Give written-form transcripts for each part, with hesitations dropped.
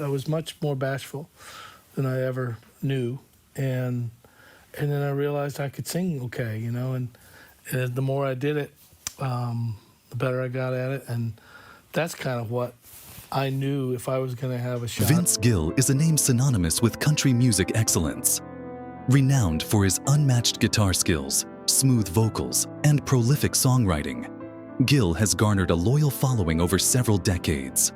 I was much more bashful than I ever knew, and then I realized I could sing okay, and the more I did it, the better I got at it, and that's kind of what I knew if I was going to have a shot. Vince Gill is a name synonymous with country music excellence. Renowned for his unmatched guitar skills, smooth vocals, and prolific songwriting, Gill has garnered a loyal following over several decades.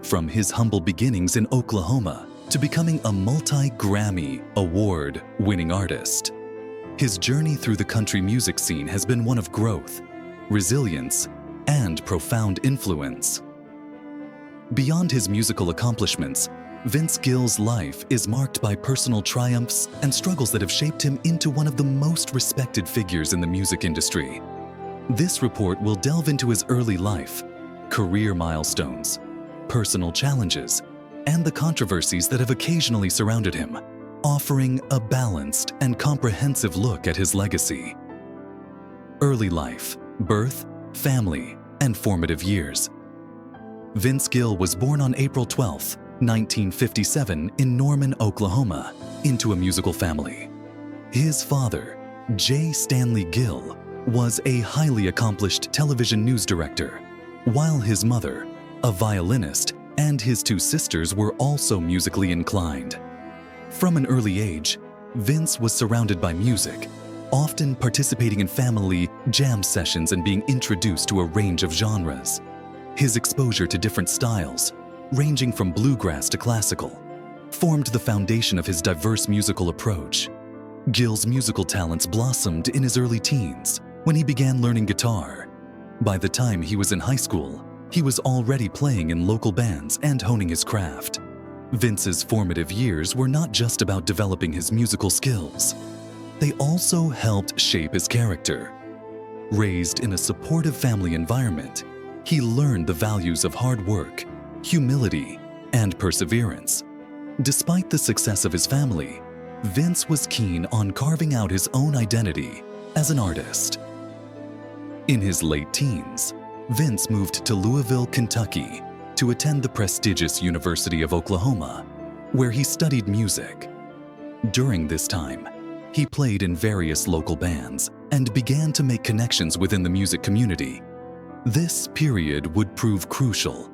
From his humble beginnings in Oklahoma to becoming a multi-Grammy award-winning artist, his journey through the country music scene has been one of growth, resilience, and profound influence. Beyond his musical accomplishments, Vince Gill's life is marked by personal triumphs and struggles that have shaped him into one of the most respected figures in the music industry. This report will delve into his early life, career milestones, personal challenges, and the controversies that have occasionally surrounded him, offering a balanced and comprehensive look at his legacy. Early life, birth, family, and formative years. Vince Gill was born on April 12, 1957 in Norman, Oklahoma, into a musical family. His father, J. Stanley Gill, was a highly accomplished television news director, while his mother, a violinist, and his two sisters were also musically inclined. From an early age, Vince was surrounded by music, often participating in family jam sessions and being introduced to a range of genres. His exposure to different styles, ranging from bluegrass to classical, formed the foundation of his diverse musical approach. Gill's musical talents blossomed in his early teens when he began learning guitar. By the time he was in high school, he was already playing in local bands and honing his craft. Vince's formative years were not just about developing his musical skills. They also helped shape his character. Raised in a supportive family environment, he learned the values of hard work, humility, and perseverance. Despite the success of his family, Vince was keen on carving out his own identity as an artist. In his late teens, Vince moved to Louisville, Kentucky, to attend the prestigious University of Oklahoma, where he studied music. During this time, he played in various local bands and began to make connections within the music community. This period would prove crucial,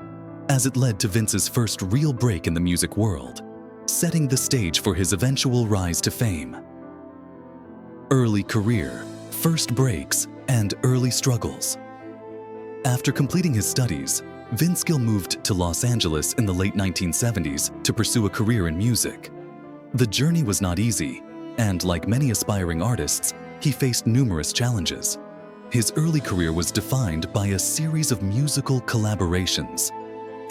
as it led to Vince's first real break in the music world, setting the stage for his eventual rise to fame. Early career, first breaks, and early struggles. After completing his studies, Vince Gill moved to Los Angeles in the late 1970s to pursue a career in music. The journey was not easy, and like many aspiring artists, he faced numerous challenges. His early career was defined by a series of musical collaborations,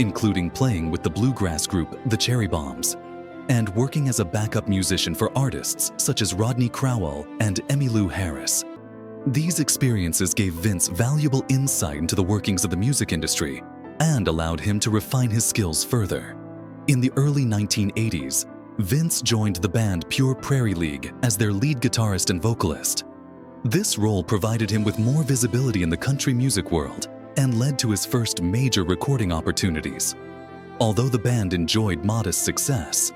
including playing with the bluegrass group The Cherry Bombs, and working as a backup musician for artists such as Rodney Crowell and Emmylou Harris. These experiences gave Vince valuable insight into the workings of the music industry and allowed him to refine his skills further. In the early 1980s, Vince joined the band Pure Prairie League as their lead guitarist and vocalist. This role provided him with more visibility in the country music world and led to his first major recording opportunities. Although the band enjoyed modest success,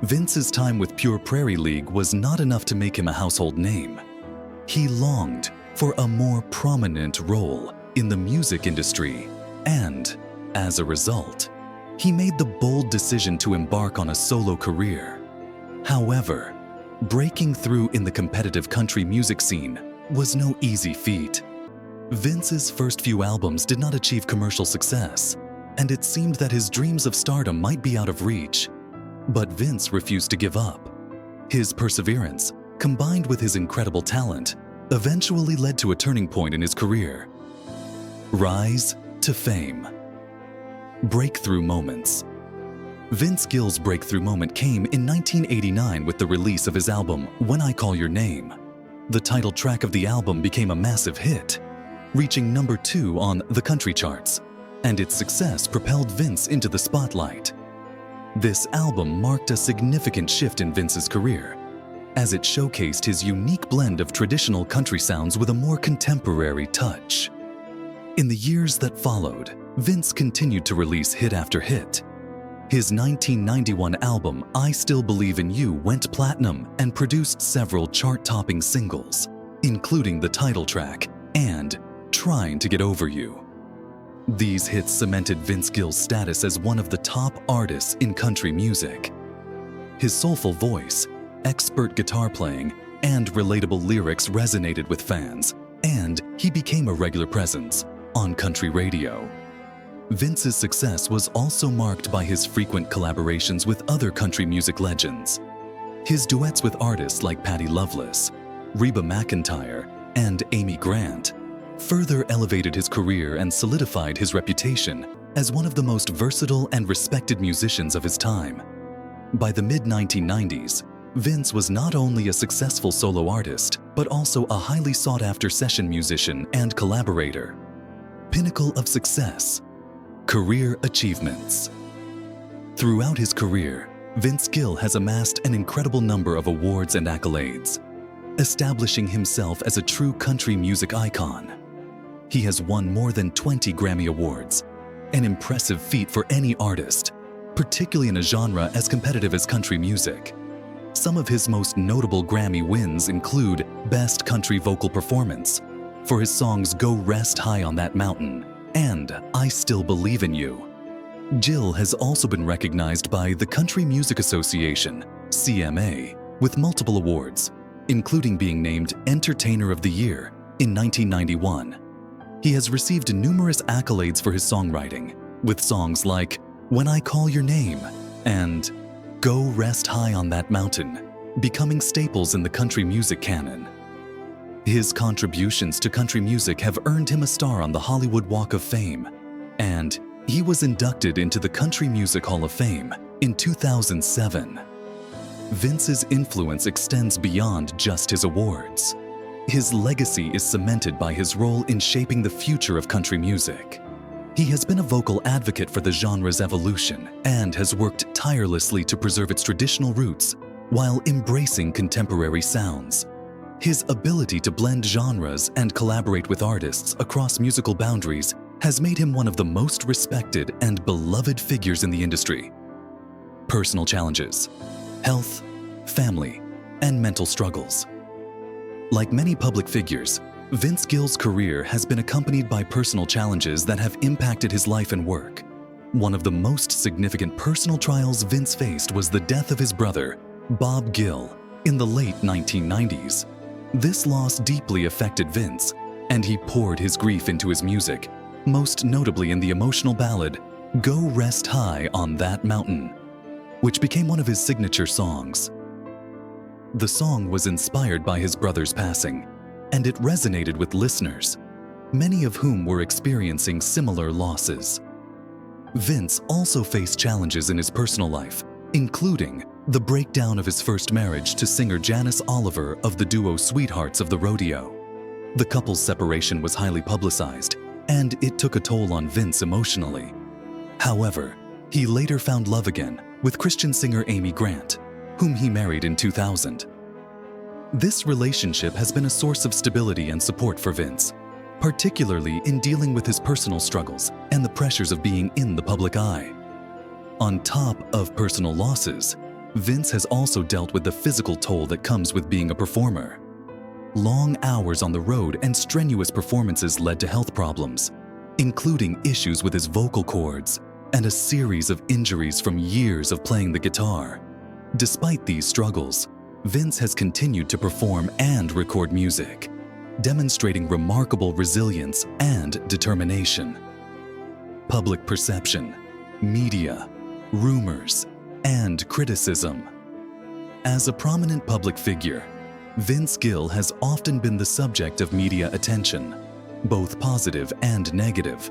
Vince's time with Pure Prairie League was not enough to make him a household name. He longed for a more prominent role in the music industry, and, as a result, he made the bold decision to embark on a solo career. However, breaking through in the competitive country music scene was no easy feat. Vince's first few albums did not achieve commercial success, and it seemed that his dreams of stardom might be out of reach. But Vince refused to give up. His perseverance, combined with his incredible talent, eventually led to a turning point in his career. Rise to fame. Breakthrough moments. Vince Gill's breakthrough moment came in 1989 with the release of his album When I Call Your Name. The title track of the album became a massive hit, reaching number 2 on the country charts, and its success propelled Vince into the spotlight. This album marked a significant shift in Vince's career, as it showcased his unique blend of traditional country sounds with a more contemporary touch. In the years that followed, Vince continued to release hit after hit. His 1991 album, I Still Believe in You, went platinum and produced several chart-topping singles, including the title track and Trying to Get Over You. These hits cemented Vince Gill's status as one of the top artists in country music. His soulful voice, expert guitar playing, and relatable lyrics resonated with fans, and he became a regular presence on country radio. Vince's success was also marked by his frequent collaborations with other country music legends. His duets with artists like Patty Loveless, Reba McEntire, and Amy Grant further elevated his career and solidified his reputation as one of the most versatile and respected musicians of his time. By the mid-1990s, Vince was not only a successful solo artist, but also a highly sought-after session musician and collaborator. Pinnacle of success. Career achievements. Throughout his career, Vince Gill has amassed an incredible number of awards and accolades, establishing himself as a true country music icon. He has won more than 20 Grammy Awards, an impressive feat for any artist, particularly in a genre as competitive as country music. Some of his most notable Grammy wins include Best Country Vocal Performance for his songs Go Rest High on That Mountain and I Still Believe in You. Gill has also been recognized by the Country Music Association, CMA, with multiple awards, including being named Entertainer of the Year in 1991. He has received numerous accolades for his songwriting, with songs like When I Call Your Name and Go Rest High on That Mountain becoming staples in the country music canon. His contributions to country music have earned him a star on the Hollywood Walk of Fame, and he was inducted into the Country Music Hall of Fame in 2007. Vince's influence extends beyond just his awards. His legacy is cemented by his role in shaping the future of country music. He has been a vocal advocate for the genre's evolution and has worked tirelessly to preserve its traditional roots while embracing contemporary sounds. His ability to blend genres and collaborate with artists across musical boundaries has made him one of the most respected and beloved figures in the industry. Personal challenges, health, family, and mental struggles. Like many public figures, Vince Gill's career has been accompanied by personal challenges that have impacted his life and work. One of the most significant personal trials Vince faced was the death of his brother, Bob Gill, in the late 1990s. This loss deeply affected Vince, and he poured his grief into his music, most notably in the emotional ballad, Go Rest High on That Mountain, which became one of his signature songs. The song was inspired by his brother's passing, and it resonated with listeners, many of whom were experiencing similar losses. Vince also faced challenges in his personal life, including the breakdown of his first marriage to singer Janice Oliver of the duo Sweethearts of the Rodeo. The couple's separation was highly publicized, and it took a toll on Vince emotionally. However, he later found love again with Christian singer Amy Grant, whom he married in 2000. This relationship has been a source of stability and support for Vince, particularly in dealing with his personal struggles and the pressures of being in the public eye. On top of personal losses, Vince has also dealt with the physical toll that comes with being a performer. Long hours on the road and strenuous performances led to health problems, including issues with his vocal cords and a series of injuries from years of playing the guitar. Despite these struggles, Vince has continued to perform and record music, demonstrating remarkable resilience and determination. Public perception, media, rumors, and criticism. As a prominent public figure, Vince Gill has often been the subject of media attention, both positive and negative.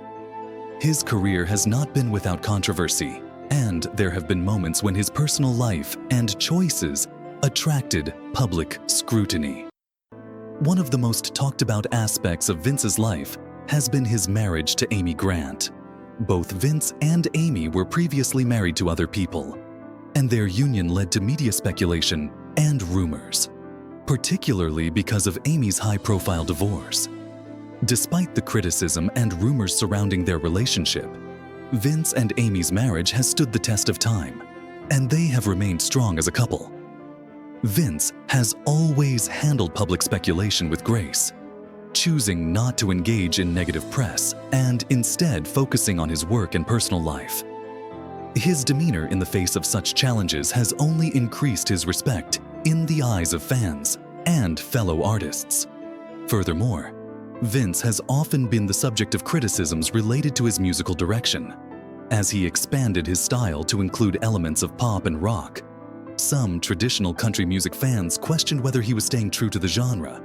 His career has not been without controversy, and there have been moments when his personal life and choices attracted public scrutiny. One of the most talked about aspects of Vince's life has been his marriage to Amy Grant. Both Vince and Amy were previously married to other people, and their union led to media speculation and rumors, particularly because of Amy's high-profile divorce. Despite the criticism and rumors surrounding their relationship, Vince and Amy's marriage has stood the test of time, and they have remained strong as a couple. Vince has always handled public speculation with grace, choosing not to engage in negative press and instead focusing on his work and personal life. His demeanor in the face of such challenges has only increased his respect in the eyes of fans and fellow artists. Furthermore, Vince has often been the subject of criticisms related to his musical direction, as he expanded his style to include elements of pop and rock. Some traditional country music fans questioned whether he was staying true to the genre.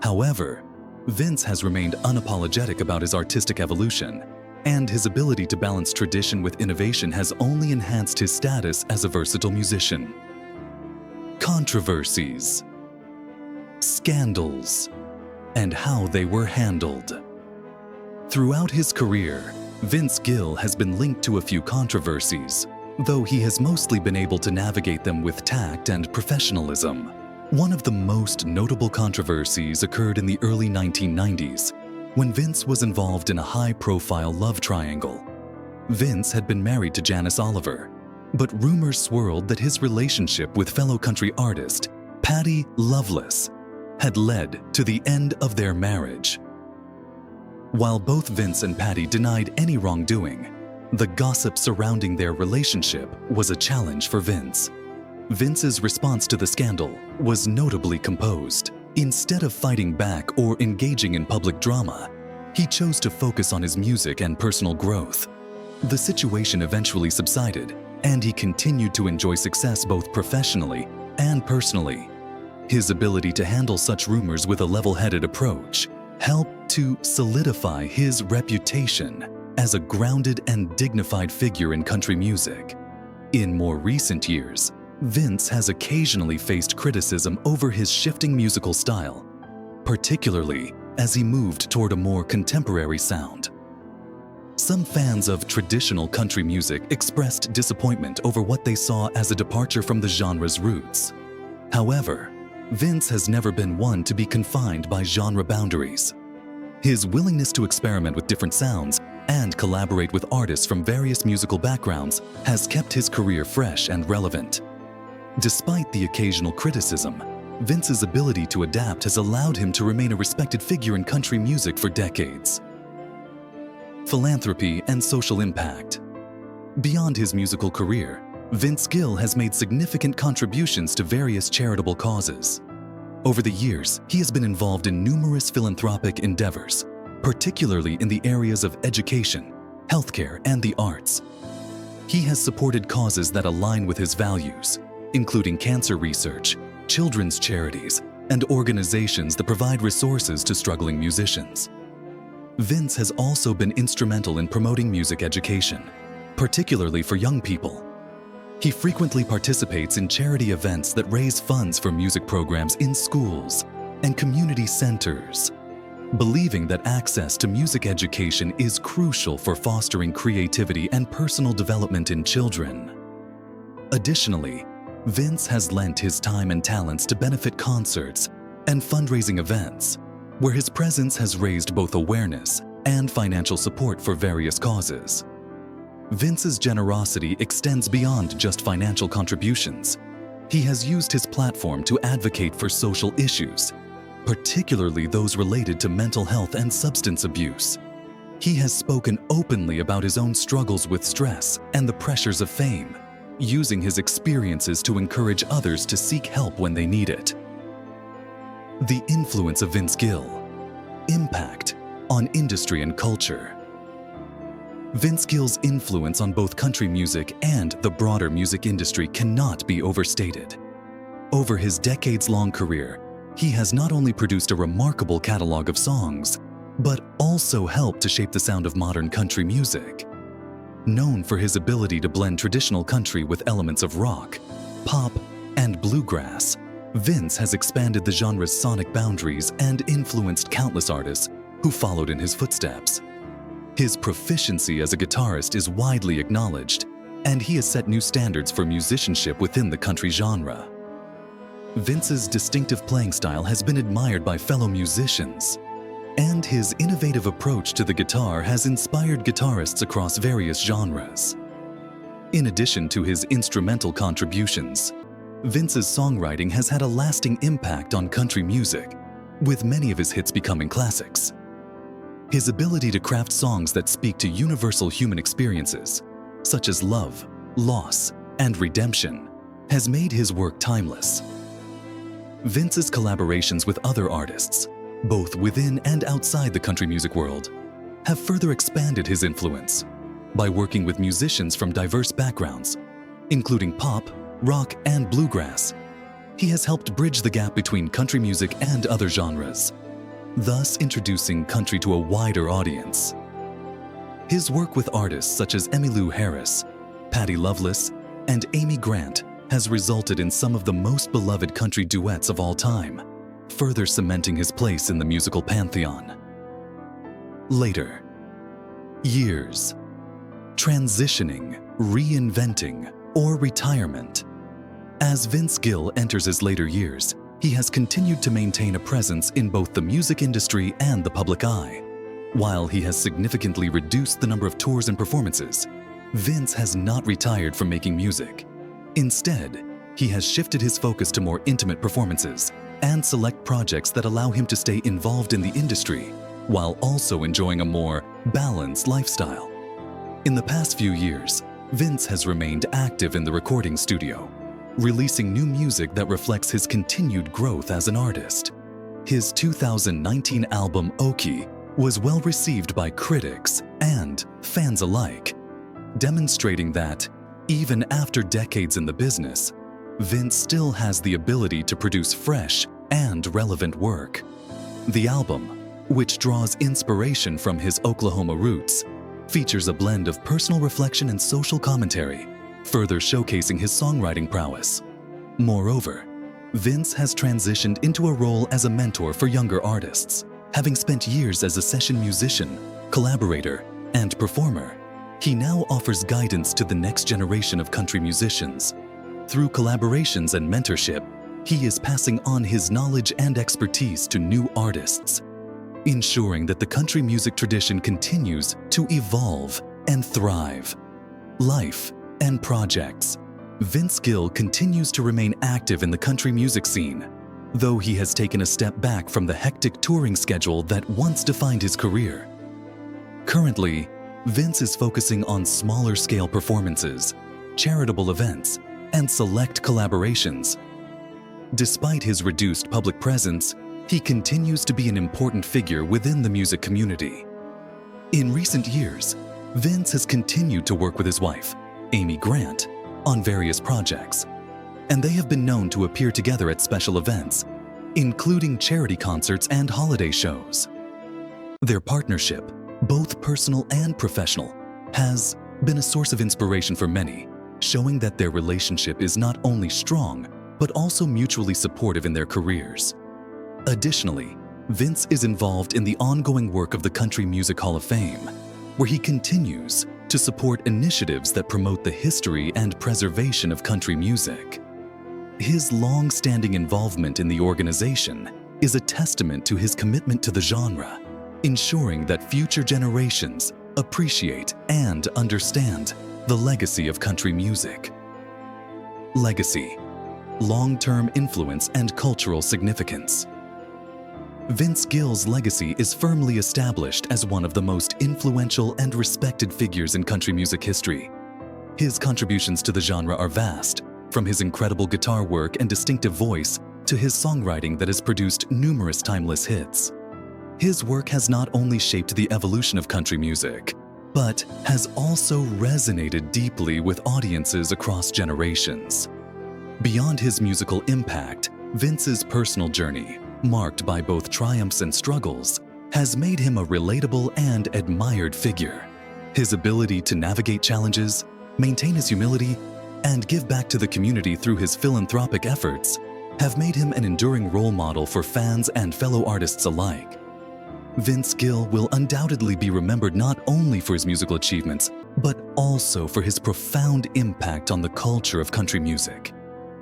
However, Vince has remained unapologetic about his artistic evolution, and his ability to balance tradition with innovation has only enhanced his status as a versatile musician. Controversies, scandals, and how they were handled. Throughout his career, Vince Gill has been linked to a few controversies, though he has mostly been able to navigate them with tact and professionalism. One of the most notable controversies occurred in the early 1990s, when Vince was involved in a high-profile love triangle. Vince had been married to Janice Oliver, but rumors swirled that his relationship with fellow country artist Patty Loveless had led to the end of their marriage. While both Vince and Patty denied any wrongdoing, the gossip surrounding their relationship was a challenge for Vince. Vince's response to the scandal was notably composed. Instead of fighting back or engaging in public drama, he chose to focus on his music and personal growth. The situation eventually subsided, and he continued to enjoy success both professionally and personally. His ability to handle such rumors with a level-headed approach helped to solidify his reputation as a grounded and dignified figure in country music. In more recent years, Vince has occasionally faced criticism over his shifting musical style, particularly as he moved toward a more contemporary sound. Some fans of traditional country music expressed disappointment over what they saw as a departure from the genre's roots. However, Vince has never been one to be confined by genre boundaries. His willingness to experiment with different sounds and collaborate with artists from various musical backgrounds has kept his career fresh and relevant. Despite the occasional criticism, Vince's ability to adapt has allowed him to remain a respected figure in country music for decades. Philanthropy and social impact. Beyond his musical career, Vince Gill has made significant contributions to various charitable causes. Over the years, he has been involved in numerous philanthropic endeavors, particularly in the areas of education, healthcare, and the arts. He has supported causes that align with his values, including cancer research, children's charities, and organizations that provide resources to struggling musicians. Vince has also been instrumental in promoting music education, particularly for young people. He frequently participates in charity events that raise funds for music programs in schools and community centers, believing that access to music education is crucial for fostering creativity and personal development in children. Additionally, Vince has lent his time and talents to benefit concerts and fundraising events, where his presence has raised both awareness and financial support for various causes. Vince's generosity extends beyond just financial contributions. He has used his platform to advocate for social issues, particularly those related to mental health and substance abuse. He has spoken openly about his own struggles with stress and the pressures of fame, using his experiences to encourage others to seek help when they need it. The influence of Vince Gill. Impact on industry and culture. Vince Gill's influence on both country music and the broader music industry cannot be overstated. Over his decades-long career, he has not only produced a remarkable catalog of songs, but also helped to shape the sound of modern country music. Known for his ability to blend traditional country with elements of rock, pop, and bluegrass, Vince has expanded the genre's sonic boundaries and influenced countless artists who followed in his footsteps. His proficiency as a guitarist is widely acknowledged, and he has set new standards for musicianship within the country genre. Vince's distinctive playing style has been admired by fellow musicians. And his innovative approach to the guitar has inspired guitarists across various genres. In addition to his instrumental contributions, Vince's songwriting has had a lasting impact on country music, with many of his hits becoming classics. His ability to craft songs that speak to universal human experiences, such as love, loss, and redemption, has made his work timeless. Vince's collaborations with other artists, both within and outside the country music world, have further expanded his influence by working with musicians from diverse backgrounds, including pop, rock, and bluegrass. He has helped bridge the gap between country music and other genres, thus introducing country to a wider audience. His work with artists such as Emmylou Harris, Patty Loveless, and Amy Grant has resulted in some of the most beloved country duets of all time, further cementing his place in the musical pantheon. Later. Years. Transitioning, reinventing, or retirement. As Vince Gill enters his later years, he has continued to maintain a presence in both the music industry and the public eye. While he has significantly reduced the number of tours and performances, Vince has not retired from making music. Instead, he has shifted his focus to more intimate performances and select projects that allow him to stay involved in the industry while also enjoying a more balanced lifestyle. In the past few years, Vince has remained active in the recording studio, releasing new music that reflects his continued growth as an artist. His 2019 album Oki was well received by critics and fans alike, demonstrating that, even after decades in the business, Vince still has the ability to produce fresh and relevant work. The album, which draws inspiration from his Oklahoma roots, features a blend of personal reflection and social commentary, further showcasing his songwriting prowess. Moreover, Vince has transitioned into a role as a mentor for younger artists. Having spent years as a session musician, collaborator, and performer, he now offers guidance to the next generation of country musicians. Through collaborations and mentorship, he is passing on his knowledge and expertise to new artists, ensuring that the country music tradition continues to evolve and thrive. Life and projects. Vince Gill continues to remain active in the country music scene, though he has taken a step back from the hectic touring schedule that once defined his career. Currently, Vince is focusing on smaller-scale performances, charitable events, and select collaborations. Despite his reduced public presence, he continues to be an important figure within the music community. In recent years, Vince has continued to work with his wife, Amy Grant, on various projects, and they have been known to appear together at special events, including charity concerts and holiday shows. Their partnership, both personal and professional, has been a source of inspiration for many, showing that their relationship is not only strong, but also mutually supportive in their careers. Additionally, Vince is involved in the ongoing work of the Country Music Hall of Fame, where he continues to support initiatives that promote the history and preservation of country music. His long-standing involvement in the organization is a testament to his commitment to the genre, ensuring that future generations appreciate and understand the legacy of country music. Legacy, long-term influence, and cultural significance. Vince Gill's legacy is firmly established as one of the most influential and respected figures in country music history. His contributions to the genre are vast, from his incredible guitar work and distinctive voice to his songwriting that has produced numerous timeless hits. His work has not only shaped the evolution of country music, but has also resonated deeply with audiences across generations. Beyond his musical impact, Vince's personal journey, marked by both triumphs and struggles, has made him a relatable and admired figure. His ability to navigate challenges, maintain his humility, and give back to the community through his philanthropic efforts have made him an enduring role model for fans and fellow artists alike. Vince Gill will undoubtedly be remembered not only for his musical achievements, but also for his profound impact on the culture of country music.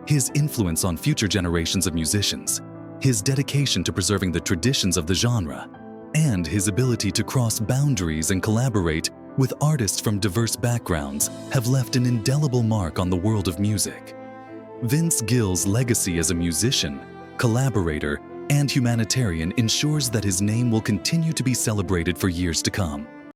His influence on future generations of musicians, his dedication to preserving the traditions of the genre, and his ability to cross boundaries and collaborate with artists from diverse backgrounds have left an indelible mark on the world of music. Vince Gill's legacy as a musician, collaborator, and humanitarian ensures that his name will continue to be celebrated for years to come.